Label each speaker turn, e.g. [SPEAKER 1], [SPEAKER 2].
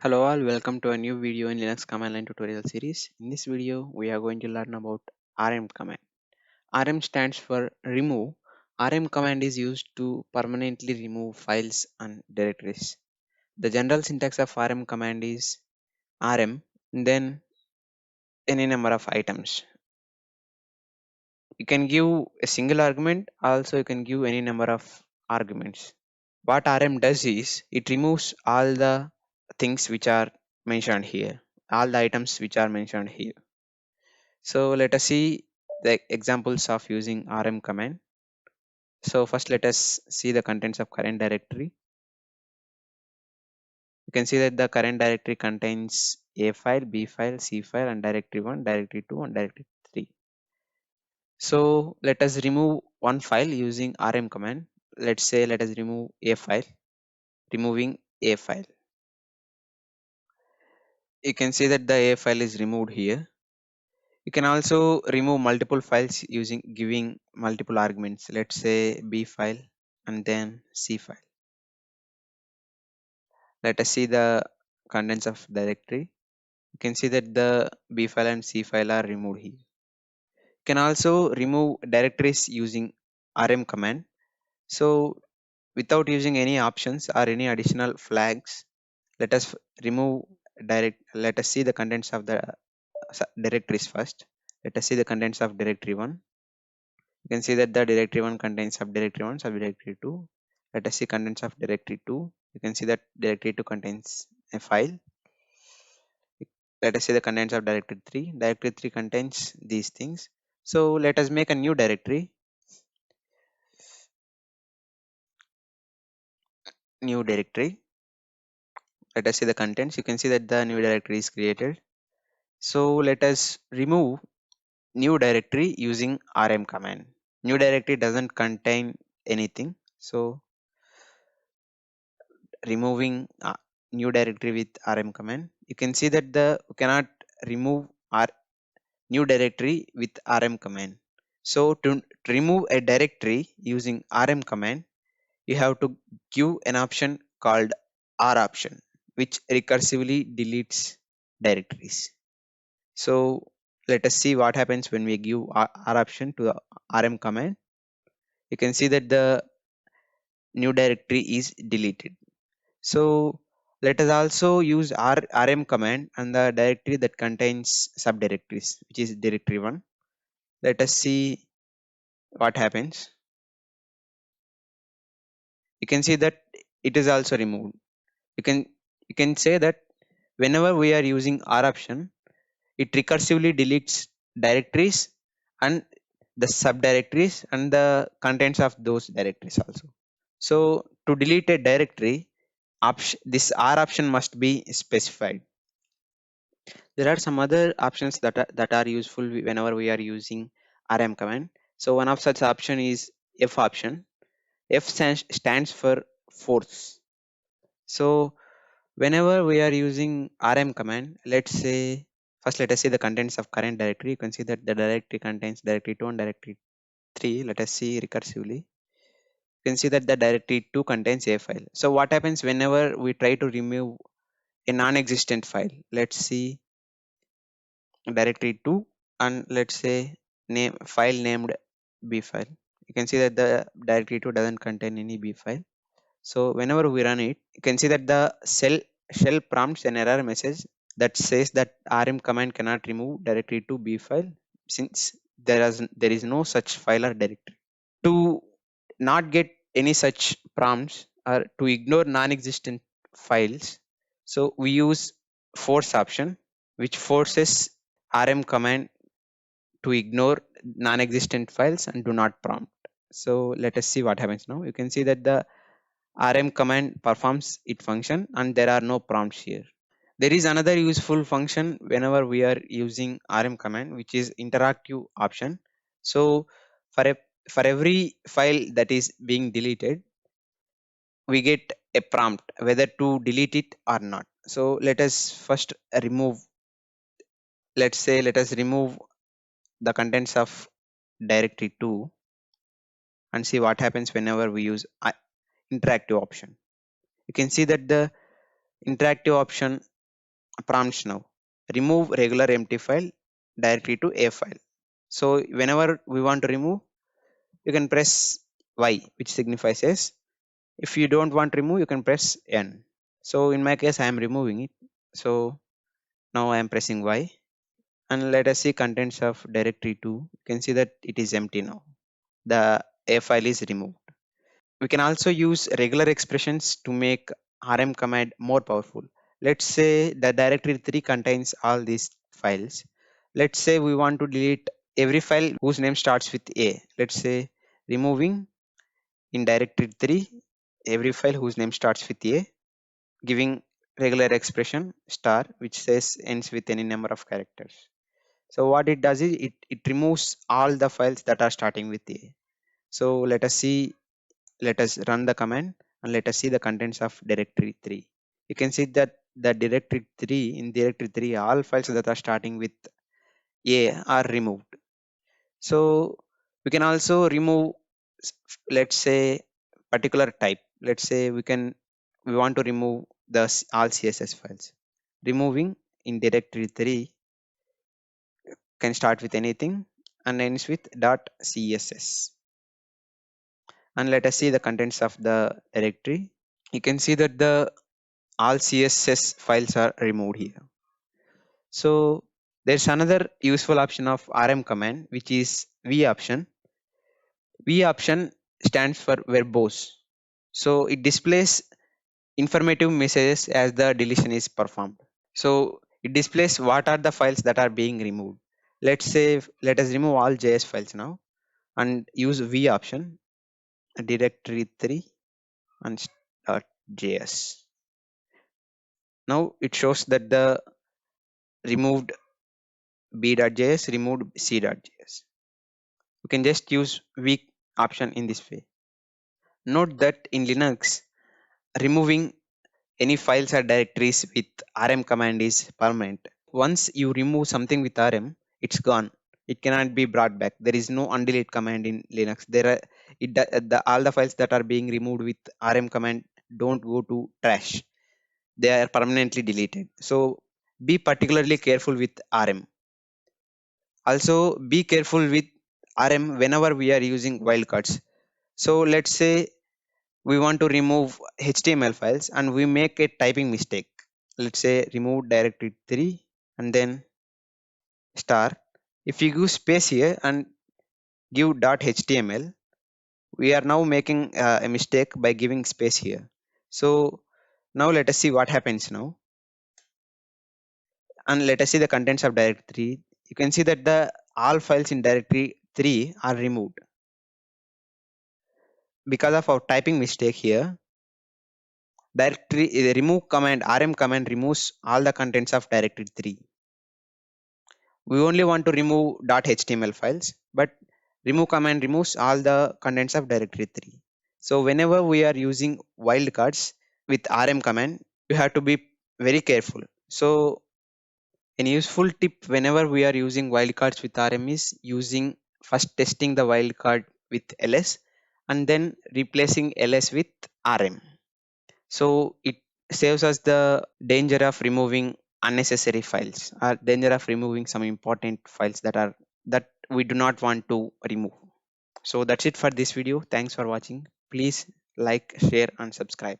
[SPEAKER 1] Hello all, welcome to a new video in Linux command line tutorial series. In this video, we are going to learn about rm command. Rm stands for remove. Rm command is used to permanently remove files and directories. The general syntax of rm command is rm, then any number of items. You can give a single argument, also you can give any number of arguments. What rm does is, it removes all the things which are mentioned here, all the items which are mentioned here. So let us see the examples of using rm command. So first let us see the contents of current directory. You can see that the current directory contains a file, b file, c file, and directory 1, directory 2, and directory 3. So let us remove one file using rm command. Let's say let us remove a file. Removing a file. You can see that the a file is removed here. You can also remove multiple files using giving multiple arguments. Let's say b file and then c file. Let us see the contents of directory. You can see that the b file and c file are removed here. You can also remove directories using rm command. So without using any options or any additional flags, let us remove let us see the contents of the directories first. Let us see the contents of directory 1. You can see that the directory 1 contains subdirectory 1, subdirectory 2. Let us see contents of directory 2. You can see that directory 2 contains a file. Let us see the contents of directory 3. Directory 3 contains these things. So let us make a new directory. New directory. Let us see the contents. You can see that the new directory is created. So let us remove new directory using rm command. New directory doesn't contain anything. So removing new directory with rm command, you can see that the we cannot remove our new directory with rm command. So to remove a directory using rm command, you have to give an option called r option, which recursively deletes directories. So let us see what happens when we give r option to the rm command. You can see that the new directory is deleted. So let us also use rm command and the directory that contains subdirectories, which is directory 1. Let us see what happens. You can see that it is also removed. You can you can say that whenever we are using r option, it recursively deletes directories and the subdirectories and the contents of those directories also. So to delete a directory, this r option must be specified. There are some other options that are useful whenever we are using rm command. So one of such option is f option. F stands for force. So whenever we are using rm command, let's say first let us see the contents of current directory. You can see that the directory contains directory 2 and directory 3. Let us see recursively. You can see that the directory 2 contains a file. So what happens whenever we try to remove a non-existent file? Let's see directory 2 and let's say name file named b file. You can see that the directory 2 doesn't contain any b file. So whenever we run it, you can see that the shell prompts an error message that says that rm command cannot remove directory 2 b file since there is no such file or directory. To not get any such prompts or to ignore non-existent files, so we use force option, which forces rm command to ignore non-existent files and do not prompt. So let us see what happens now. You can see that the rm command performs its function and there are no prompts here. There is another useful function whenever we are using rm command, which is interactive option. So for a for every file that is being deleted, we get a prompt whether to delete it or not. So let us first remove, let's say let us remove the contents of directory 2 and see what happens whenever we use interactive option. You can see that the Interactive option prompts now. Remove regular empty file directly to a file. So whenever we want to remove, you can press Y, which signifies yes. If you don't want to remove, you can press N. So in my case, I am removing it. So now I am pressing Y, and let us see contents of directory 2. You can see that it is empty now. The A file is removed. We can also use regular expressions to make rm command more powerful. Let's say the directory 3 contains all these files. Let's say we want to delete every file whose name starts with A. Let's say removing in directory 3 every file whose name starts with A, giving regular expression star which says ends with any number of characters. So what it does is it removes all the files that are starting with A. So let us run the command and let us see the contents of directory 3. You can see that the directory 3 in directory 3 all files that are starting with A are removed. So we can also remove let's say particular type. Let's say we want to remove the all CSS files. Removing in directory 3 can start with anything and ends with .css. And let us see the contents of the directory. You can see that the all CSS files are removed here. So there's another useful option of rm command, which is v option. V option stands for verbose. So it displays informative messages as the deletion is performed. So it displays what are the files that are being removed. Let's say let us remove all JS files now and use v option directory 3 and .js. Now it shows that the removed b.js, removed c.js. You can just use weak option in this way. Note that in Linux, removing any files or directories with rm command is permanent. Once you remove something with rm, it's gone. It cannot be brought back. There is no undelete command in Linux. All the files that are being removed with rm command don't go to trash. They are permanently deleted. So be particularly careful with rm. Also be careful with rm whenever we are using wildcards. So let's say we want to remove html files and we make a typing mistake. Let's say remove directory 3 and then star. If you give space here and give .html, we are now making a mistake by giving space here. So now let us see what happens now, and let us see the contents of directory 3. You can see that the all files in directory 3 are removed because of our typing mistake here. Directory remove command rm command removes all the contents of directory 3. We only want to remove .html files, but remove command removes all the contents of directory 3. So whenever we are using wildcards with rm command, you have to be very careful. So an useful tip whenever we are using wildcards with rm is using first testing the wildcard with ls and then replacing ls with rm. So it saves us the danger of removing unnecessary files or danger of removing some important files that we do not want to remove. So that's it for this video. Thanks for watching. Please like, share and subscribe.